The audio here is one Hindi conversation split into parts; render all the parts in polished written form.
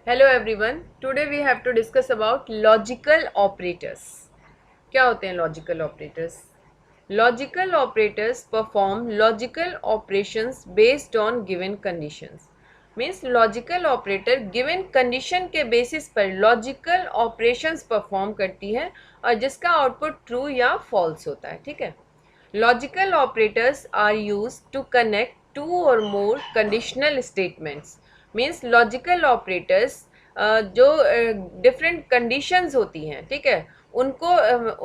Hello everyone. Today we have to discuss about logical operators. क्या होते हैं logical operators? Logical operators perform logical operations based on given conditions. Means logical operator given condition के basis पर logical operations perform करती है और जिसका output true या false होता है. ठीक है. Logical operators are used to connect two or more conditional statements. Means logical operators जो डिफरेंट कंडीशंस होती हैं, ठीक है, उनको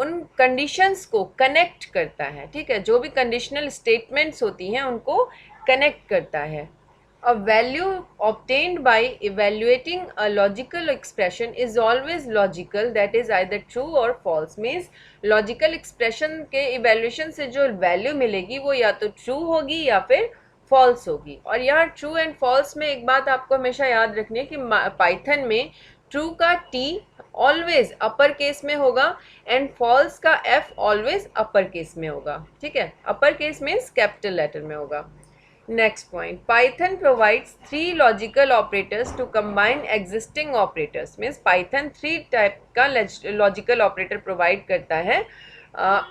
उन कंडीशंस को कनेक्ट करता है. ठीक है, जो भी कंडीशनल स्टेटमेंट्स होती हैं उनको कनेक्ट करता है. A value obtained by evaluating a logical expression is always logical, that is either true or false. Means logical expression के evaluation से जो value मिलेगी वो या तो true होगी या फिर false होगी. और यहाँ true and false में एक बात आपको हमेशा याद रखनी है कि पाइथन में true का T always upper case में होगा and false का F always upper case में होगा. ठीक है, upper case means capital letter में होगा. Next point, Python provides three logical operators to combine existing operators. Means Python three type का logical operator provide करता है.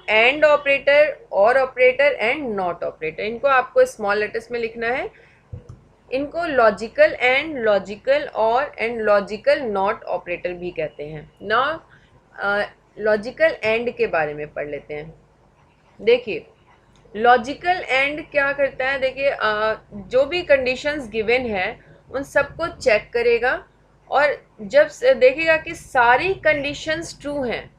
And operator, or operator and not operator. इनको आपको small letters में लिखना है. इनको लॉजिकल एंड, लॉजिकल और एंड लॉजिकल नॉट ऑपरेटर भी कहते हैं. नाउ लॉजिकल एंड के बारे में पढ़ लेते हैं. देखिए लॉजिकल एंड क्या करता है. देखिए जो भी कंडीशंस गिवन है उन सबको चेक करेगा और जब देखेगा कि सारी कंडीशंस ट्रू हैं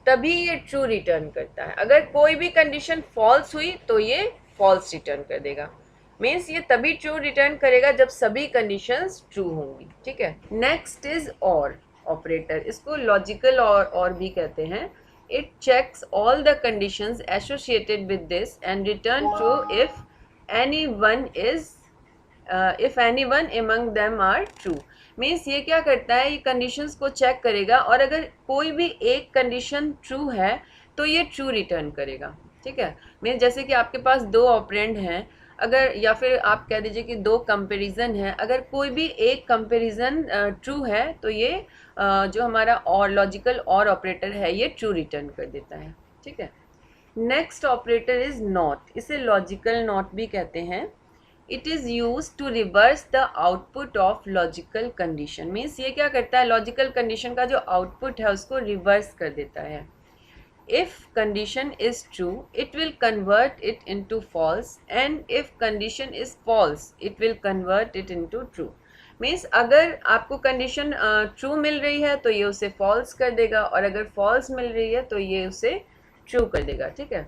तभी ये ट्रू रिटर्न करता है. अगर कोई भी कंडीशन फॉल्स हुई तो ये फॉल्स रिटर्न कर देगा. मीन्स ये तभी ट्रू रिटर्न करेगा जब सभी कंडीशंस ट्रू होंगी. ठीक है. नेक्स्ट इज और ऑपरेटर. इसको लॉजिकल और भी कहते हैं. It checks all the conditions associated with this and return true if anyone among them are true. Means ये क्या करता है, ये कंडीशंस को चेक करेगा और अगर कोई भी एक कंडीशन ट्रू है तो ये ट्रू रिटर्न करेगा. ठीक है. मीन्स जैसे कि आपके पास दो ऑपरेंड हैं अगर, या फिर आप कह दीजिए कि दो कंपैरिजन है, अगर कोई भी एक कंपैरिजन ट्रू है तो ये जो हमारा और लॉजिकल और ऑपरेटर है ये ट्रू रिटर्न कर देता है. ठीक है. Next operator is not. इसे लॉजिकल नॉट भी कहते हैं. It is use to reverse the output of logical condition. Means ये क्या करता है, लॉजिकल कंडीशन का जो आउटपुट है उसको रिवर्स कर देता है. If condition is true, it will convert it into false, and if condition is false, it will convert it into true. Means अगर आपको कंडीशन ट्रू मिल रही है तो ये उसे फॉल्स कर देगा और अगर फॉल्स मिल रही है तो ये उसे ट्रू कर देगा. ठीक है.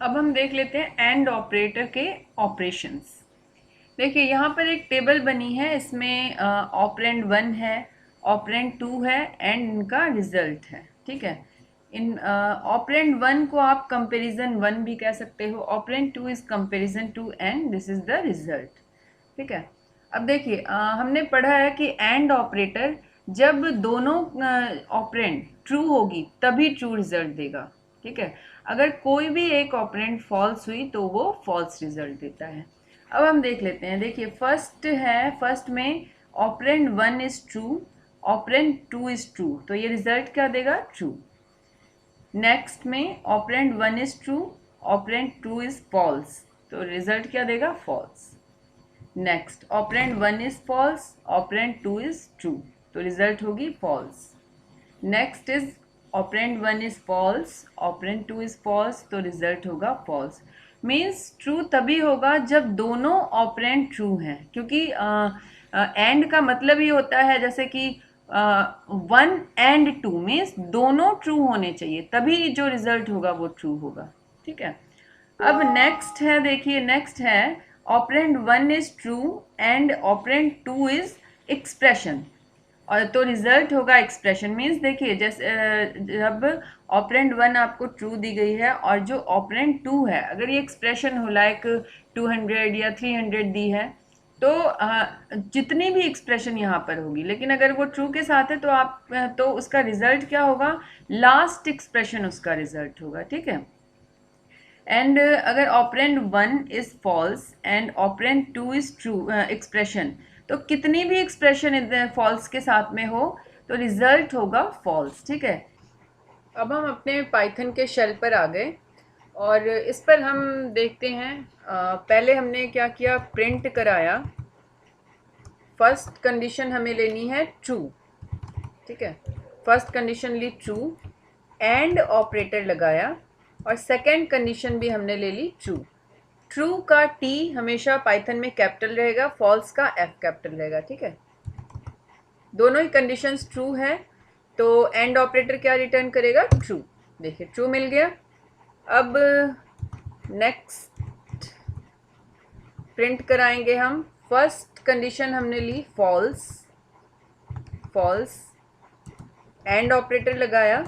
अब हम देख लेते हैं एंड ऑपरेटर के ऑपरेशंस. देखिए यहाँ पर एक टेबल बनी है. इसमें ऑपरेंड 1 है, ऑपरेंड 2 है एंड इनका रिजल्ट है. ठीक है. इन ऑपरेंड 1 को आप कंपेरिजन 1 भी कह सकते हो. Operand 2 is comparison 2 and this is the result. ठीक है. अब देखिए हमने पढ़ा है कि एंड ऑपरेटर जब दोनों ऑपरेंड ट्रू होगी तभी ट्रू रिजल्ट देगा. ठीक है. अगर कोई भी एक ऑपरेंड फॉल्स हुई तो वो फॉल्स रिजल्ट देता है. अब हम देख लेते हैं. देखिए फर्स्ट है, फर्स्ट में operand 1 is true, operand 2 is true, तो ये रिजल्ट क्या देगा, ट्रू. नेक्स्ट में operand 1 is true, operand 2 is false, तो रिजल्ट क्या देगा, false. Next operand 1 is false, operand 2 is true, तो रिजल्ट होगी false. Next is operand 1 is false, operand 2 is false, तो रिजल्ट होगा फॉल्स. मीन्स ट्रू तभी होगा जब दोनों ऑपरेंड ट्रू हैं, क्योंकि एंड का मतलब ही होता है जैसे कि 1 एंड 2 मीन्स दोनों ट्रू होने चाहिए तभी जो रिजल्ट होगा वो ट्रू होगा. ठीक है. अब नेक्स्ट है, देखिए नेक्स्ट है operand 1 is true and operand 2 is expression, और तो रिजल्ट होगा एक्सप्रेशन. मीन्स देखिए जैसे जब ऑपरेंड 1 आपको ट्रू दी गई है और जो ऑपरेंड 2 है अगर ये एक्सप्रेशन हो लाइक 200 या 300 दी है तो जितनी भी एक्सप्रेशन यहाँ पर होगी, लेकिन अगर वो ट्रू के साथ है तो आप तो उसका रिजल्ट क्या होगा, लास्ट एक्सप्रेशन उसका रिजल्ट होगा. ठीक है. एंड अगर operand 1 is false and operand 2 is true expression, तो कितनी भी एक्सप्रेशन फॉल्स के साथ में हो तो रिजल्ट होगा फॉल्स, ठीक है। अब हम अपने पाइथन के शेल पर आ गए और इस पर हम देखते हैं। पहले हमने क्या किया, प्रिंट कराया। फर्स्ट कंडीशन हमें लेनी है ट्रू, ठीक है। फर्स्ट कंडीशन ली ट्रू, एंड ऑपरेटर लगाया और सेकंड कंडीशन भी हमने ले ली ट्रू। ट्रू का टी हमेशा पाइथन में कैपिटल रहेगा, फॉल्स का एफ कैपिटल रहेगा, ठीक है। दोनों ही कंडीशंस ट्रू है तो एंड ऑपरेटर क्या रिटर्न करेगा, ट्रू। देखिए ट्रू मिल गया। अब नेक्स्ट प्रिंट कराएंगे हम। फर्स्ट कंडीशन हमने ली फॉल्स, फॉल्स, एंड ऑपरेटर लगाया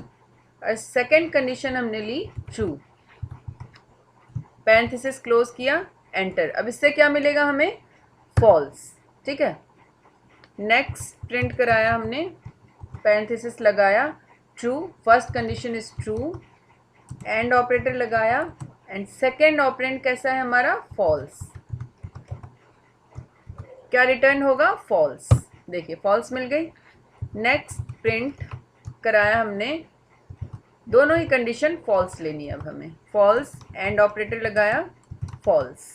और सेकंड कंडीशन हमने ली ट्रू, पैरेंथेसिस क्लोज किया, एंटर। अब इससे क्या मिलेगा हमें, फॉल्स, ठीक है। नेक्स्ट प्रिंट कराया हमने, पैरेंथेसिस लगाया, true, first condition is true, and operator लगाया एंड सेकंड ऑपरेंड कैसा है हमारा, फॉल्स। क्या रिटर्न होगा, फॉल्स। देखिए फॉल्स मिल गई। नेक्स्ट प्रिंट कराया हमने, दोनों ही कंडीशन फॉल्स लेनी है अब हमें, फॉल्स, एंड ऑपरेटर लगाया, फॉल्स,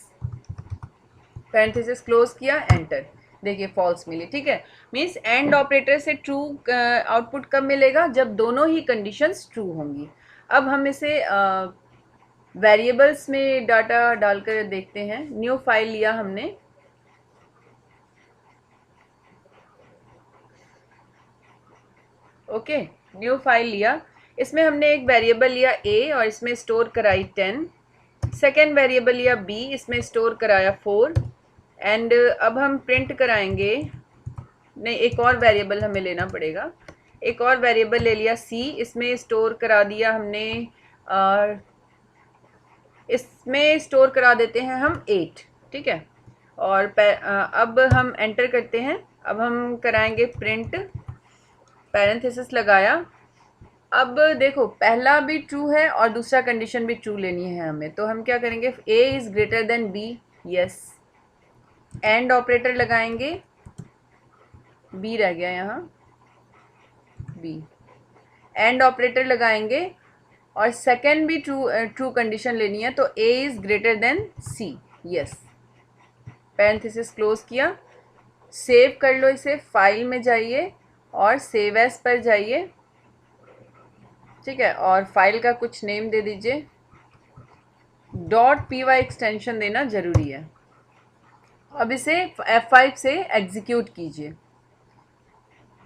पैरेंथेसिस क्लोज किया, एंटर। देखिए फॉल्स मिली, ठीक है। मीन्स एंड ऑपरेटर से ट्रू आउटपुट कब मिलेगा, जब दोनों ही कंडीशंस ट्रू होंगी। अब हम इसे वेरिएबल्स में डाटा डालकर देखते हैं। न्यू फाइल लिया हमने, ओके, न्यू फाइल लिया। इसमें हमने एक वेरिएबल लिया a और इसमें स्टोर कराई 10, सेकेंड वेरिएबल लिया b, इसमें स्टोर कराया 4, एंड अब हम प्रिंट कराएंगे। नहीं, एक और वेरिएबल हमें लेना पड़ेगा। एक और वेरिएबल ले लिया c, इसमें स्टोर करा दिया हमने, इसमें स्टोर करा देते हैं हम 8, ठीक है। और अब हम एंटर करते हैं। अब हम कराएंगे प्रिंट, पैरेंथेसिस लगाया। अब देखो पहला भी ट्रू है और दूसरा कंडीशन भी ट्रू लेनी है हमें, तो हम क्या करेंगे, a is greater than b, yes, and operator लगाएंगे, b रह गया यहाँ, b, एंड ऑपरेटर लगाएंगे और सेकेंड भी ट्रू कंडीशन लेनी है, तो a is greater than c, yes, parenthesis close किया। सेव कर लो इसे, फाइल में जाइए और सेव एज पर जाइए, ठीक है, और फाइल का कुछ नेम दे दीजिए। .py एक्सटेंशन देना ज़रूरी है। अब इसे F5 से एग्जीक्यूट कीजिए।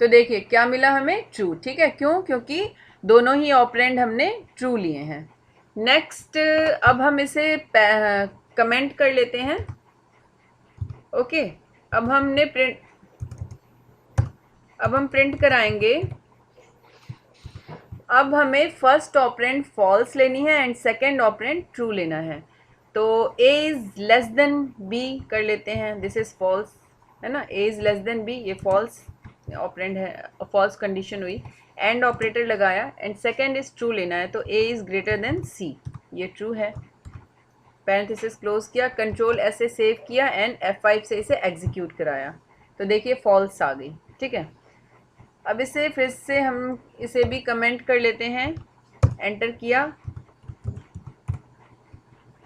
तो देखिए क्या मिला हमें, ट्रू, ठीक है। क्यों, क्योंकि दोनों ही ऑपरेंड हमने ट्रू लिए हैं। नेक्स्ट अब हम इसे कमेंट कर लेते हैं, ओके। अब हम प्रिंट कराएंगे। अब हमें फर्स्ट ऑपरेंड फॉल्स लेनी है एंड सेकेंड ऑपरेंड ट्रू लेना है, तो a is less than b कर लेते हैं, दिस इज़ फॉल्स, है ना, a is less than b, ये फॉल्स ऑपरेंड है, फॉल्स कंडीशन हुई। एंड ऑपरेटर लगाया एंड सेकेंड इज़ ट्रू लेना है, तो a is greater than c, ये ट्रू है, पैरेंथेसिस क्लोज किया, कंट्रोल S से सेव किया एंड F5 से इसे एग्जीक्यूट कराया, तो देखिए फॉल्स आ गई, ठीक है। अब इसे फिर से हम इसे भी कमेंट कर लेते हैं, एंटर किया,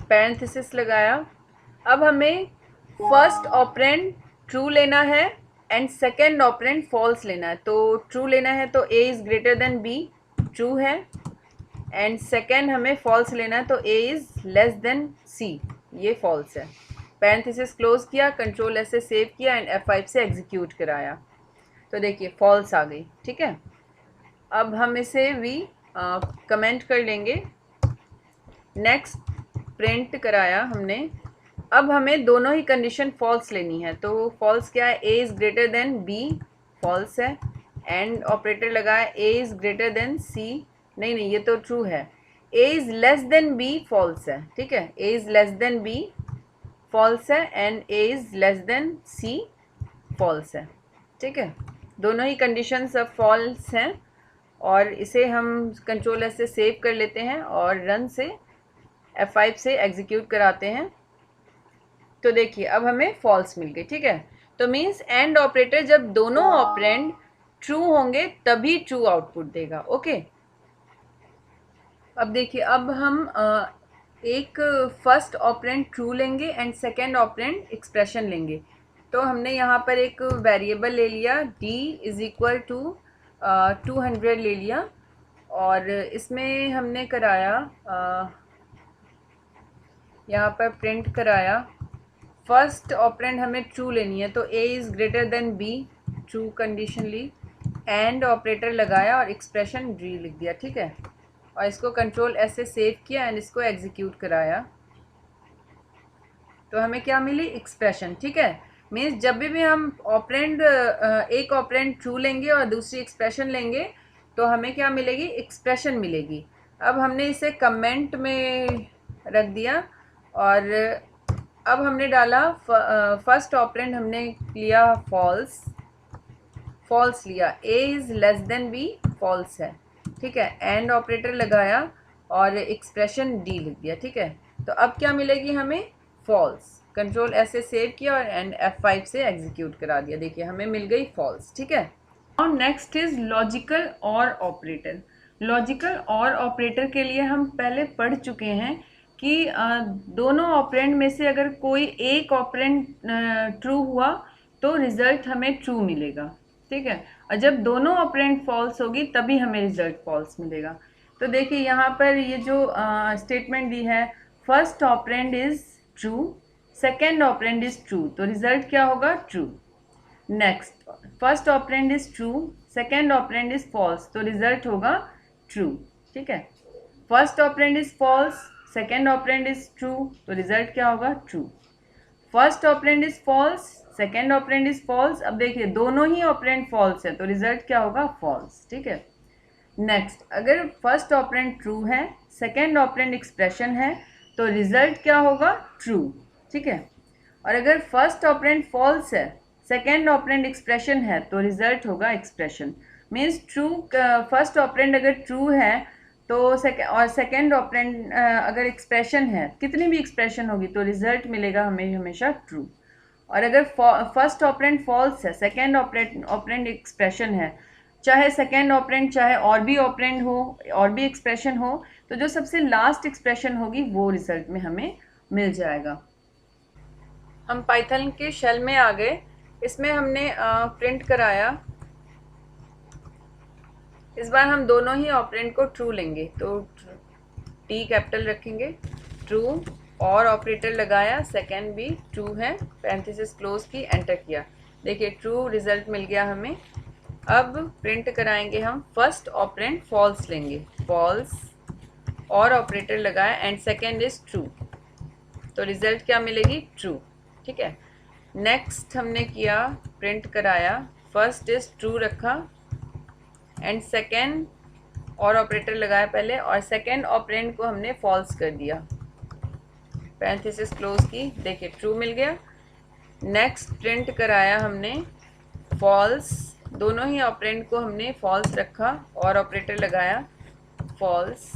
पैरेंथेसिस लगाया। अब हमें फर्स्ट ऑपरेंड ट्रू लेना है एंड सेकेंड ऑपरेंड फॉल्स लेना है, तो ट्रू लेना है तो a is greater than b, true है, एंड सेकेंड हमें फॉल्स लेना है तो a is less than c, ये फॉल्स है, पैरेंथेसिस क्लोज किया, कंट्रोल S से सेव किया एंड F5 से एग्जीक्यूट कराया, तो देखिए फॉल्स आ गई, ठीक है। अब हम इसे भी कमेंट कर लेंगे। नेक्स्ट प्रिंट कराया हमने। अब हमें दोनों ही कंडीशन फॉल्स लेनी है, तो फॉल्स क्या है, a is greater than b, false है, एंड ऑपरेटर लगाया, a is greater than c, नहीं ये तो ट्रू है, a is less than b, false है, ठीक है, a is less than b, false है, and a is less than c, false है, ठीक है। दोनों ही कंडीशंस अब फॉल्स हैं और इसे हम कंट्रोल S से सेव कर लेते हैं और रन से F5 से एग्जीक्यूट कराते हैं, तो देखिए अब हमें फॉल्स मिल गई, ठीक है। तो मीन्स एंड ऑपरेटर जब दोनों ऑपरेंड ट्रू होंगे तभी ट्रू आउटपुट देगा। ओके, अब देखिए, अब हम एक फर्स्ट ऑपरेंड ट्रू लेंगे एंड सेकेंड ऑपरेंड एक्सप्रेशन लेंगे। तो हमने यहाँ पर एक वेरिएबल ले लिया d इज़ इक्वल टू 200 ले लिया, और इसमें हमने कराया यहाँ पर प्रिंट कराया फर्स्ट ऑपरेंड हमें ट्रू लेनी है, तो a is greater than b, true condition ली, एंड ऑपरेटर लगाया और एक्सप्रेशन d लिख दिया। ठीक है, और इसको कंट्रोल S से सेव किया एंड इसको एग्जीक्यूट कराया, तो हमें क्या मिली, एक्सप्रेशन। ठीक है, मीन्स जब भी हम ऑपरेंड एक ऑपरेंड ट्रू लेंगे और दूसरी एक्सप्रेशन लेंगे तो हमें क्या मिलेगी, एक्सप्रेशन मिलेगी। अब हमने इसे कमेंट में रख दिया, और अब हमने डाला फर्स्ट ऑपरेंड हमने लिया फॉल्स लिया, a is less than b, false है। ठीक है, एंड ऑपरेटर लगाया और एक्सप्रेशन d लिख दिया। ठीक है, तो अब क्या मिलेगी हमें, फॉल्स। कंट्रोल S से सेव किया और एंड F5 से एग्जीक्यूट करा दिया। देखिए हमें मिल गई फॉल्स। ठीक है, और नेक्स्ट इज लॉजिकल और ऑपरेटर। लॉजिकल और ऑपरेटर के लिए हम पहले पढ़ चुके हैं कि दोनों ऑपरेंड में से अगर कोई एक ऑपरेंड ट्रू हुआ तो रिजल्ट हमें ट्रू मिलेगा। ठीक है, और जब दोनों ऑपरेंड फॉल्स होगी तभी हमें रिजल्ट फॉल्स मिलेगा। तो देखिए यहाँ पर ये जो स्टेटमेंट दी है, first operand is true, second operand is true, तो रिजल्ट क्या होगा, true. Next, first operand is true, second operand is false, तो रिजल्ट होगा ट्रू। ठीक है, first operand is false, second operand is true, तो रिजल्ट क्या होगा, true. First operand is false, second operand is false, अब देखिए दोनों ही ऑपरेंड फॉल्स है तो रिजल्ट क्या होगा, फॉल्स। ठीक है, नेक्स्ट, अगर फर्स्ट ऑपरेंड ट्रू है, सेकेंड ऑपरेंड एक्सप्रेशन है, तो रिजल्ट क्या होगा, ट्रू। ठीक है, और अगर फर्स्ट ऑपरेंड फॉल्स है, सेकेंड ऑपरेंड एक्सप्रेशन है, तो रिजल्ट होगा expression. Means true, first operand अगर ट्रू है तो सेकेंड ऑपरेंड अगर एक्सप्रेशन है, कितनी भी एक्सप्रेशन होगी तो रिजल्ट मिलेगा हमें हमेशा ट्रू। और अगर फर्स्ट ऑपरेंड फॉल्स है, सेकेंड ऑपरेंड एक्सप्रेशन है, चाहे सेकेंड ऑपरेंड चाहे और भी ऑपरेंड हो और भी एक्सप्रेशन हो, तो जो सबसे लास्ट एक्सप्रेशन होगी वो रिजल्ट में हमें मिल जाएगा। हम पाइथन के शेल में आ गए, इसमें हमने प्रिंट कराया, इस बार हम दोनों ही ऑपरेंड को ट्रू लेंगे, तो टी कैपिटल रखेंगे, ट्रू, और ऑपरेटर लगाया, सेकेंड भी ट्रू है, पैरेंथेसिस क्लोज की, एंटर किया। देखिए ट्रू रिजल्ट मिल गया हमें। अब प्रिंट कराएंगे हम, फर्स्ट ऑपरेंड फॉल्स लेंगे, फॉल्स, और ऑपरेटर लगाया एंड सेकेंड इज ट्रू, तो रिजल्ट क्या मिलेगी, ट्रू। ठीक है, नेक्स्ट हमने किया, प्रिंट कराया, फर्स्ट इज ट्रू रखा एंड सेकेंड, और ऑपरेटर लगाया पहले, और सेकेंड ऑपरेंड को हमने फॉल्स कर दिया, पैरेंथेसिस क्लोज की, देखिए ट्रू मिल गया। नेक्स्ट प्रिंट कराया हमने, फॉल्स, दोनों ही ऑपरेंड को हमने फॉल्स रखा और ऑपरेटर लगाया, फॉल्स,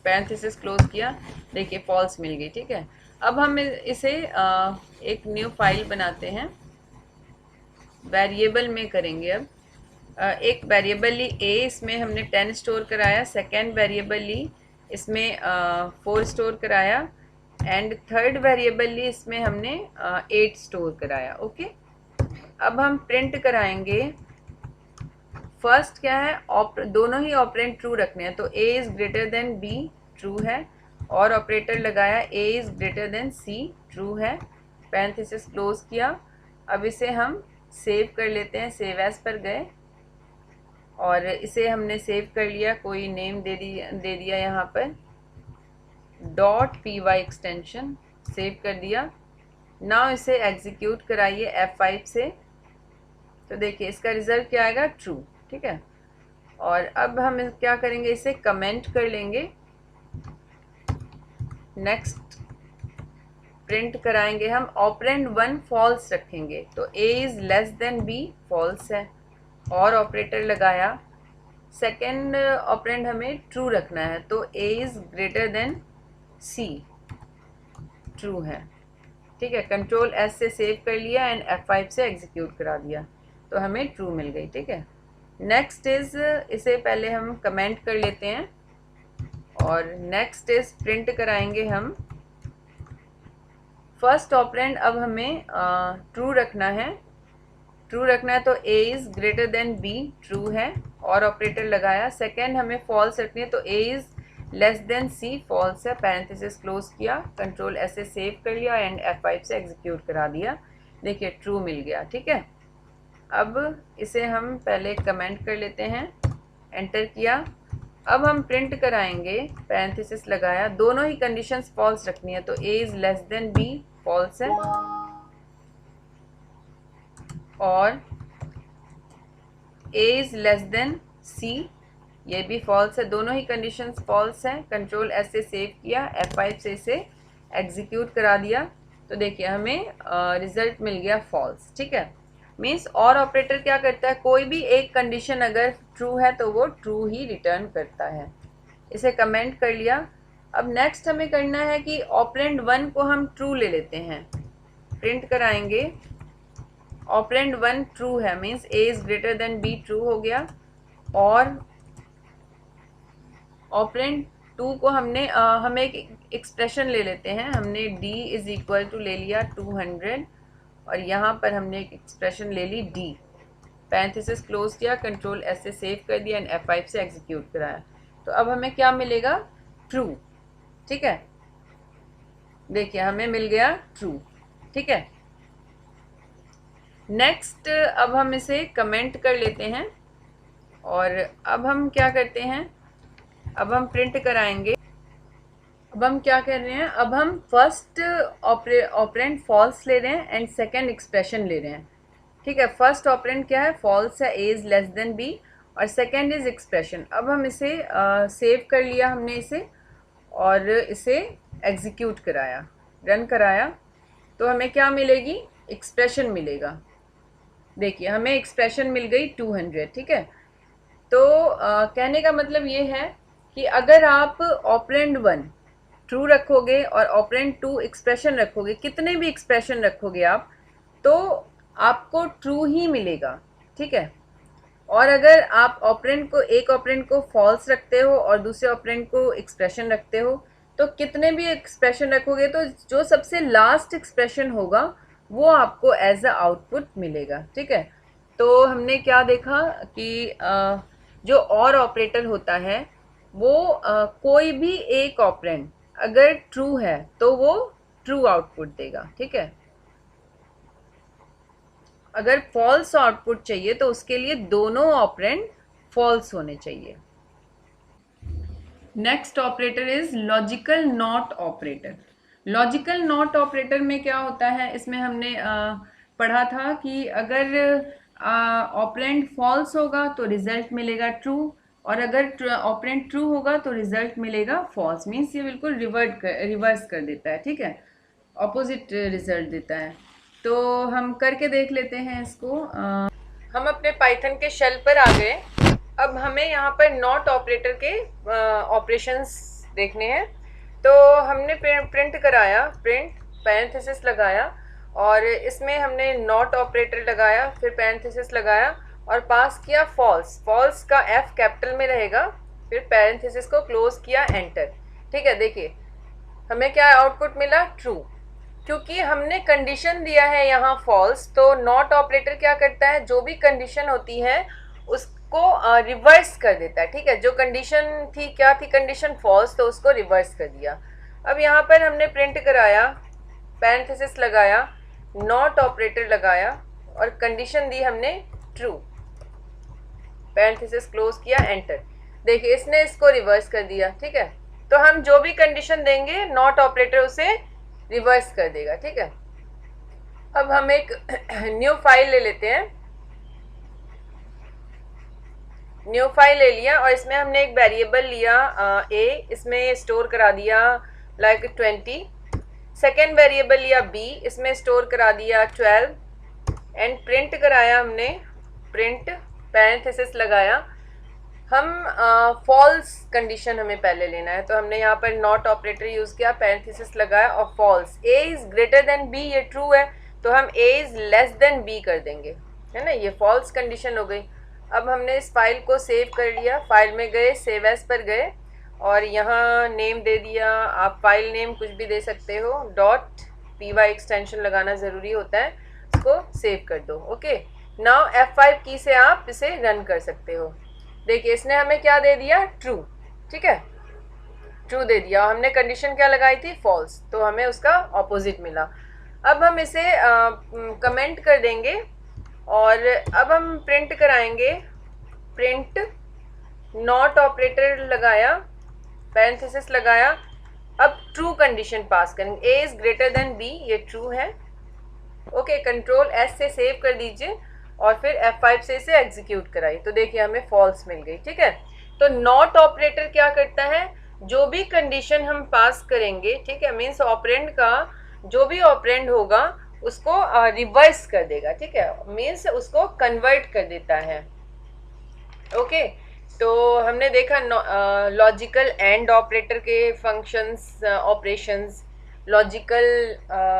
पैरेंथेसिस क्लोज किया, देखिए फॉल्स मिल गई। ठीक है, अब हम इसे एक न्यू फाइल बनाते हैं, वेरिएबल में करेंगे। अब एक वेरिएबल ली a, इसमें हमने 10 स्टोर कराया, सेकेंड वेरिएबल ली, इसमें 4 स्टोर कराया, एंड थर्ड वेरिएबल ली, इसमें हमने 8 स्टोर कराया। ओके, अब हम प्रिंट कराएंगे, फर्स्ट क्या है, दोनों ही ऑपरेंड ट्रू रखने हैं, तो a is greater than b, true है, और ऑपरेटर लगाया, a is greater than c, true है, पैरेंथेसिस क्लोज किया। अब इसे हम सेव कर लेते हैं, सेव एज पर गए और इसे हमने सेव कर लिया, कोई नेम दे दिया यहाँ पर, .py एक्सटेंशन, सेव कर दिया। नाउ इसे एग्जीक्यूट कराइए F5 से, तो देखिए इसका रिजल्ट क्या आएगा, ट्रू। ठीक है, और अब हम क्या करेंगे, इसे कमेंट कर लेंगे। नेक्स्ट प्रिंट कराएंगे हम, ऑपरेंड 1 फॉल्स रखेंगे, तो a is less than b, false है, और ऑपरेटर लगाया, सेकेंड ऑपरेंड हमें ट्रू रखना है, तो a is greater than c, true है, ठीक है, कंट्रोल एस से सेव कर लिया एंड F5 से एग्जीक्यूट करा दिया, तो हमें ट्रू मिल गई। ठीक है, नेक्स्ट इज, इसे पहले हम कमेंट कर लेते हैं और नेक्स्ट इज प्रिंट कराएंगे हम फर्स्ट ऑपरेंड। अब हमें ट्रू रखना है, ट्रू रखना है तो a is greater than b, true है और ऑपरेटर लगाया। सेकेंड हमें फॉल्स रखनी है तो a is less than c, false है, पैरेंथेसिस क्लोज किया, कंट्रोल एस से सेव कर लिया एंड F5 से एग्जीक्यूट करा दिया। देखिए ट्रू मिल गया। ठीक है, अब इसे हम पहले कमेंट कर लेते हैं, एंटर किया। अब हम प्रिंट कराएंगे, पैरेंथेसिस लगाया, दोनों ही कंडीशंस फॉल्स रखनी है तो a is less than b, false है, और a is less than c, ये भी फॉल्स है, दोनों ही कंडीशंस फॉल्स हैं। कंट्रोल एस से सेव किया, F5 से इसे एग्जीक्यूट करा दिया, तो देखिए हमें रिजल्ट मिल गया फॉल्स। ठीक है, मीन्स और ऑपरेटर क्या करता है, कोई भी एक कंडीशन अगर ट्रू है तो वो ट्रू ही रिटर्न करता है। इसे कमेंट कर लिया। अब नेक्स्ट हमें करना है कि ऑपरेंड 1 को हम ट्रू ले लेते हैं, प्रिंट कराएंगे ऑपरेंड 1 ट्रू है, means a is greater than b, true हो गया। और ऑपरेंड 2 को हमने हम एक एक्सप्रेशन ले लेते हैं, हमने d इज़ इक्वल टू ले लिया 200 और यहाँ पर हमने एक एक्सप्रेशन ले ली d, पैरेंथेसिस क्लोज किया, कंट्रोल एस से सेव कर दिया एंड F5 से एग्जीक्यूट कराया, तो अब हमें क्या मिलेगा, ट्रू। ठीक है, देखिए हमें मिल गया ट्रू। ठीक है, नेक्स्ट अब हम इसे कमेंट कर लेते हैं और अब हम क्या करते हैं, अब हम प्रिंट कराएंगे। अब हम क्या कर रहे हैं, अब हम फर्स्ट ऑपरेंड फॉल्स ले रहे हैं एंड सेकंड एक्सप्रेशन ले रहे हैं। ठीक है, फर्स्ट ऑपरेंड क्या है, फॉल्स है, a is less than b, और सेकंड इज एक्सप्रेशन। अब हम इसे सेव कर लिया हमने इसे और इसे एग्जीक्यूट कराया, रन कराया, तो हमें क्या मिलेगी, एक्सप्रेशन मिलेगा। देखिए हमें एक्सप्रेशन मिल गई 200। ठीक है, तो कहने का मतलब ये है कि अगर आप ऑपरेंड 1 ट्रू रखोगे और ऑपरेंड 2 एक्सप्रेशन रखोगे, कितने भी एक्सप्रेशन रखोगे आप, तो आपको ट्रू ही मिलेगा। ठीक है, और अगर आप ऑपरेंड को, एक ऑपरेंड को फॉल्स रखते हो और दूसरे ऑपरेंड को एक्सप्रेशन रखते हो, तो कितने भी एक्सप्रेशन रखोगे तो जो सबसे लास्ट एक्सप्रेशन होगा वो आपको एज अ आउटपुट मिलेगा। ठीक है, तो हमने क्या देखा कि जो और ऑपरेटर होता है वो कोई भी एक ऑपरेंड अगर ट्रू है तो वो ट्रू आउटपुट देगा। ठीक है, अगर फॉल्स आउटपुट चाहिए तो उसके लिए दोनों ऑपरेंड फॉल्स होने चाहिए। Next operator is logical not operator. Logical not operator में क्या होता है, इसमें हमने पढ़ा था कि अगर ऑपरेंड फॉल्स होगा तो रिजल्ट मिलेगा ट्रू, और अगर ऑपरेंड ट्रू होगा तो रिजल्ट मिलेगा फॉल्स। मीन्स ये बिल्कुल रिवर्स कर देता है। ठीक है, ऑपोजिट रिजल्ट देता है। तो हम करके देख लेते हैं इसको। हम अपने पाइथन के शेल पर आ गए। अब हमें यहाँ पर नॉट ऑपरेटर के ऑपरेशंस देखने हैं। तो हमने प्रिंट कराया, प्रिंट पैरेंथेसिस लगाया और इसमें हमने नॉट ऑपरेटर लगाया, फिर पैरेंथेसिस लगाया और पास किया फॉल्स। फॉल्स का F कैपिटल में रहेगा, फिर पैरेंथेसिस को क्लोज किया, एंटर। ठीक है, देखिए हमें क्या आउटपुट मिला, ट्रू। क्योंकि हमने कंडीशन दिया है यहाँ फॉल्स, तो नॉट ऑपरेटर क्या करता है, जो भी कंडीशन होती है उसको रिवर्स कर देता है। ठीक है, जो कंडीशन थी, क्या थी कंडीशन, फॉल्स, तो उसको रिवर्स कर दिया। अब यहाँ पर हमने प्रिंट कराया, पैरेंथेसिस लगाया, नॉट ऑपरेटर लगाया और कंडीशन दी हमने ट्रू, पैरेंथेसिस क्लोज किया, एंटर। देखिए इसने इसको रिवर्स कर दिया। ठीक है, तो हम जो भी कंडीशन देंगे नॉट ऑपरेटर उसे रिवर्स कर देगा। ठीक है, अब हम एक न्यू फाइल ले लेते हैं। न्यू फाइल ले लिया और इसमें हमने एक वेरिएबल लिया a, इसमें स्टोर करा दिया लाइक 20। सेकेंड वेरिएबल लिया b, इसमें स्टोर करा दिया 12 एंड प्रिंट कराया हमने, प्रिंट पैरेंथेसिस लगाया। हम फॉल्स कंडीशन हमें पहले लेना है, तो हमने यहाँ पर नॉट ऑपरेटर यूज़ किया, पैरेंथेसिस लगाया और false, A is greater than B, ये ट्रू है तो हम A is less than B कर देंगे, है ना, ये फॉल्स कंडीशन हो गई। अब हमने इस फाइल को सेव कर लिया, फाइल में गए, सेव एज पर गए और यहाँ नेम दे दिया, आप फाइल नेम कुछ भी दे सकते हो, .py एक्सटेंशन लगाना ज़रूरी होता है, इसको सेव कर दो। ओके, नाउ F5 की से आप इसे रन कर सकते हो। देखिए इसने हमें क्या दे दिया, ट्रू, ठीक है, ट्रू दे दिया, हमने कंडीशन क्या लगाई थी, फॉल्स, तो हमें उसका ऑपोजिट मिला। अब हम इसे कमेंट कर देंगे और अब हम प्रिंट कराएंगे, प्रिंट नॉट ऑपरेटर लगाया, पैरेंथेसिस लगाया, अब ट्रू कंडीशन पास करेंगे, ए इज ग्रेटर देन बी, ये ट्रू है। ओके, कंट्रोल एस से सेव कर दीजिए और फिर F5 से इसे एग्जीक्यूट कराइए, तो देखिए हमें फॉल्स मिल गई, ठीक है। तो नॉट ऑपरेटर क्या करता है, जो भी कंडीशन हम पास करेंगे, ठीक है, मीन्स ऑपरेंड का जो भी ऑपरेंड होगा उसको रिवर्स कर देगा, ठीक है, मीन्स उसको कन्वर्ट कर देता है। ओके, तो हमने देखा लॉजिकल एंड ऑपरेटर के functions, operations, logical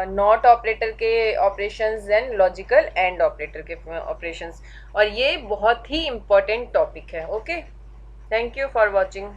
not operator के operations and logical and operator के ऑपरेशंस, और ये बहुत ही इम्पोर्टेंट टॉपिक है। Okay, thank you for watching.